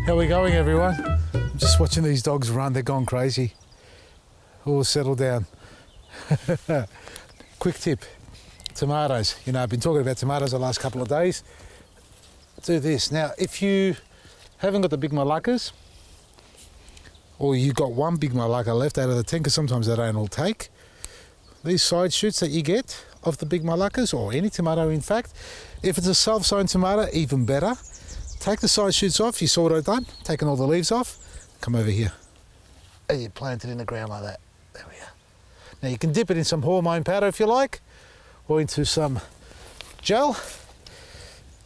How are we going, everyone? I'm just watching these dogs run. They're gone crazy. All settle down. Quick tip. Tomatoes. You know, I've been talking about tomatoes the last couple of days. Do this. Now, if you haven't got the big malakas, or you got one big malaka left out of the 10, because sometimes they don't all take, these side shoots that you get of the big malakas, or any tomato in fact, if it's a self-sown tomato, even better. Take the side shoots off. You saw what I've done, taking all the leaves off. Come over here. And you plant it in the ground like that. There we are. Now you can dip it in some hormone powder if you like, or into some gel.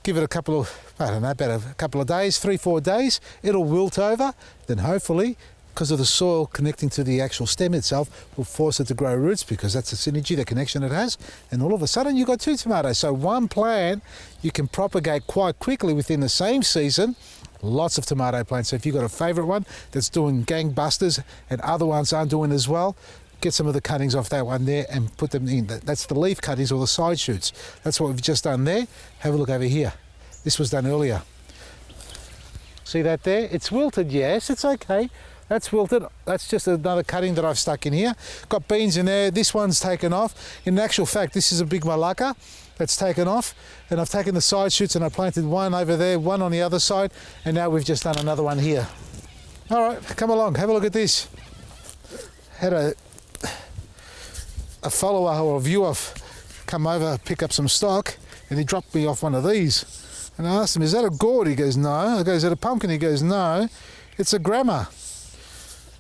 Give it a couple of, I don't know, about a couple of days, 3-4 days. It'll wilt over. Then hopefully, because of the soil connecting to the actual stem itself, will force it to grow roots, because that's the synergy, the connection it has. And all of a sudden you've got 2 tomatoes. So one plant you can propagate quite quickly within the same season. Lots of tomato plants. So if you've got a favourite one that's doing gangbusters and other ones aren't doing as well, get some of the cuttings off that one there and put them in. That's the leaf cuttings or the side shoots. That's what we've just done there. Have a look over here. This was done earlier. See that there? It's wilted, yes, it's okay. That's wilted. That's just another cutting that I've stuck in here. Got beans in there. This one's taken off. In actual fact, this is a big malaka that's taken off. And I've taken the side shoots and I planted one over there, one on the other side. And now we've just done another one here. All right, come along, have a look at this. Had a follower or a viewer come over, pick up some stock, and he dropped me off one of these. And I asked him, is that a gourd? He goes, no. I go, is that a pumpkin? He goes, no, it's a Gramma.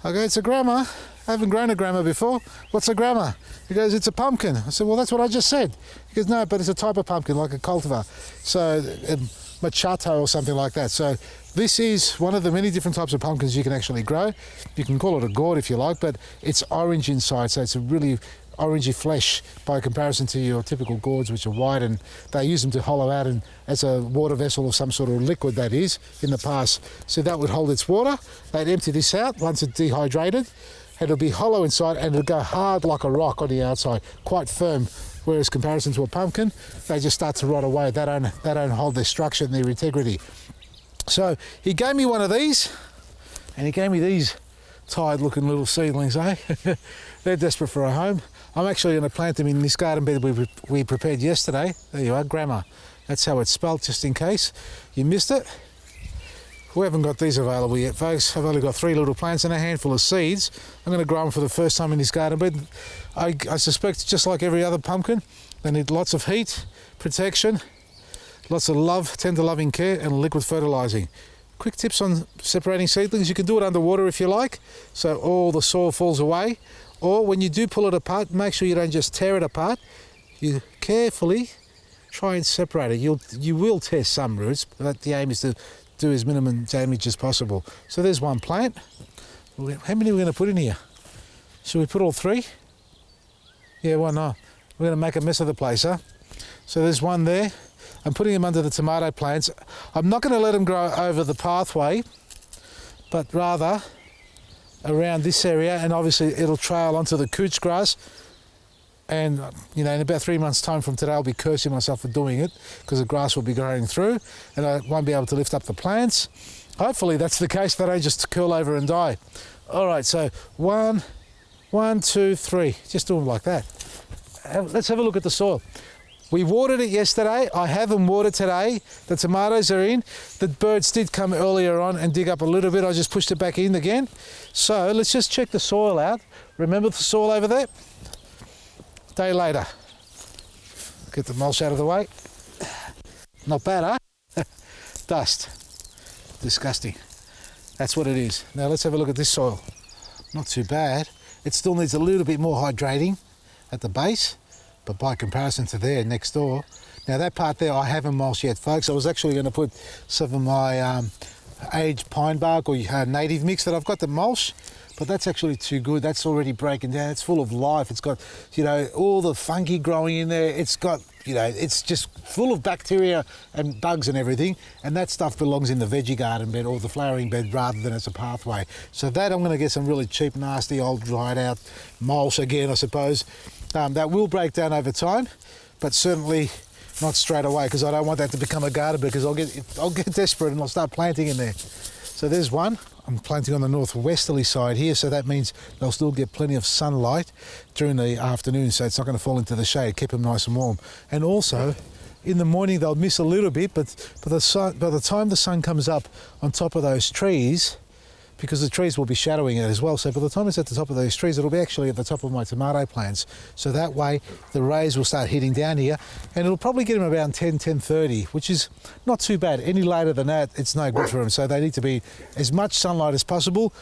I go, it's a Gramma. I haven't grown a Gramma before. What's a Gramma? He goes, it's a pumpkin. I said, well, that's what I just said. He goes, no, but it's a type of pumpkin, like a cultivar. So, machato or something like that. So this is one of the many different types of pumpkins you can actually grow. You can call it a gourd if you like, but it's orange inside, so it's a really orangey flesh by comparison to your typical gourds, which are white, and they use them to hollow out and as a water vessel of some sort of liquid, that is, in the past. So that would hold its water. They'd empty this out once it's dehydrated. It'll be hollow inside and it'll go hard like a rock on the outside, quite firm. Whereas comparison to a pumpkin, they just start to rot away. They don't hold their structure and their integrity. So he gave me one of these, and he gave me these tired looking little seedlings, eh? They're desperate for a home. I'm actually going to plant them in this garden bed we prepared yesterday. There you are, Gramma. That's how it's spelled, just in case you missed it. We haven't got these available yet, folks. I've only got 3 little plants and a handful of seeds. I'm going to grow them for the first time in this garden bed. I suspect, just like every other pumpkin, they need lots of heat, protection, lots of love, tender loving care, and liquid fertilising. Quick tips on separating seedlings. You can do it underwater if you like, so all the soil falls away. Or when you do pull it apart, make sure you don't just tear it apart. You carefully try and separate it. You will tear some roots, but the aim is to do as minimum damage as possible. So there's one plant. How many are we going to put in here? Should we put all 3? Yeah, why not? We're going to make a mess of the place, huh? So there's one there. I'm putting them under the tomato plants. I'm not going to let them grow over the pathway, but rather around this area, and obviously it'll trail onto the couch grass. And you know, in about 3 months' time from today, I'll be cursing myself for doing it, because the grass will be growing through and I won't be able to lift up the plants. Hopefully that's the case, they don't just curl over and die. All right, so 1, 2, 3, just do them like that. Let's have a look at the soil. We watered it yesterday. I haven't watered today. The tomatoes are in. The birds did come earlier on and dig up a little bit. I just pushed it back in again. So let's just check the soil out. Remember the soil over there? Day later. Get the mulch out of the way. Not bad, huh? Dust. Disgusting. That's what it is. Now let's have a look at this soil. Not too bad. It still needs a little bit more hydrating at the base, but by comparison to there next door, now that part there I haven't mulched yet, folks. I was actually going to put some of my aged pine bark or native mix that I've got to mulch, but that's actually too good. That's already breaking down. It's full of life. It's got, you know, all the fungi growing in there. It's got, you know, it's just full of bacteria and bugs and everything, and that stuff belongs in the veggie garden bed or the flowering bed rather than as a pathway. So that I'm going to get some really cheap, nasty, old dried out mulch again, I suppose. That will break down over time, but certainly not straight away, because I don't want that to become a garden bed, because I'll get desperate and I'll start planting in there. So there's one. I'm planting on the northwesterly side here, so that means they'll still get plenty of sunlight during the afternoon, so it's not going to fall into the shade, keep them nice and warm. And also, in the morning they'll miss a little bit, but by the time the sun comes up on top of those trees, because the trees will be shadowing it as well, so by the time it's at the top of those trees, it'll be actually at the top of my tomato plants. So that way the rays will start hitting down here, and it'll probably get them around 10:30, which is not too bad. Any later than that, it's no good for them. So they need to be as much sunlight as possible.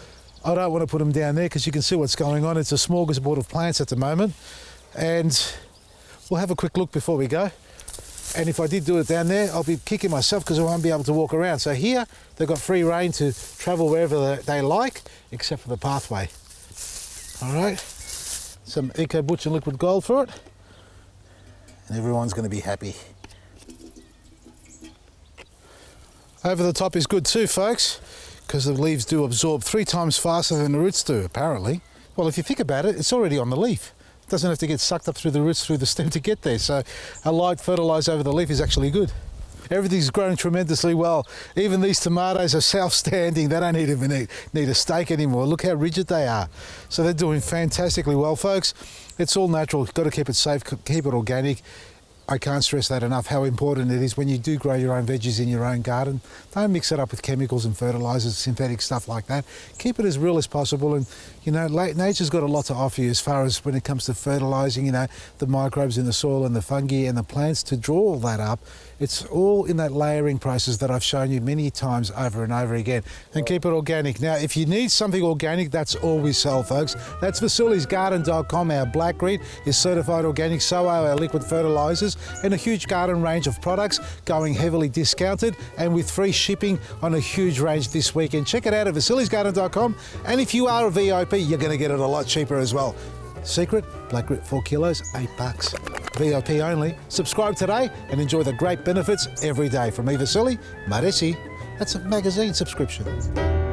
I don't want to put them down there because you can see what's going on. It's a smorgasbord of plants at the moment. And we'll have a quick look before we go. And if I did do it down there, I'll be kicking myself because I won't be able to walk around. So here, they've got free rein to travel wherever they like, except for the pathway. All right, some Eco Butch and Liquid Gold for it, and everyone's going to be happy. Over the top is good too, folks, because the leaves do absorb 3 times faster than the roots do, apparently. Well, if you think about it, it's already on the leaf. It doesn't have to get sucked up through the roots, through the stem to get there. So a light fertiliser over the leaf is actually good. Everything's growing tremendously well. Even these tomatoes are self-standing. They don't even need a stake anymore. Look how rigid they are. So they're doing fantastically well, folks. It's all natural. You've got to keep it safe, keep it organic. I can't stress that enough, how important it is when you do grow your own veggies in your own garden. Don't mix it up with chemicals and fertilisers, synthetic stuff like that. Keep it as real as possible, and you know, nature's got a lot to offer you as far as when it comes to fertilising, you know, the microbes in the soil and the fungi and the plants to draw all that up. It's all in that layering process that I've shown you many times over and over again. And keep it organic. Now, if you need something organic, that's all we sell, folks. That's Vasili'sGarden.com. Our black green is certified organic, so are our liquid fertilisers, and a huge garden range of products going heavily discounted and with free shipping on a huge range this weekend. Check it out at Vasili'sGarden.com. And if you are a VIP, you're going to get it a lot cheaper as well. Secret, black grit 4 kilos, $8. VIP only. Subscribe today and enjoy the great benefits every day. From me, Vasili, Maresi. That's a magazine subscription.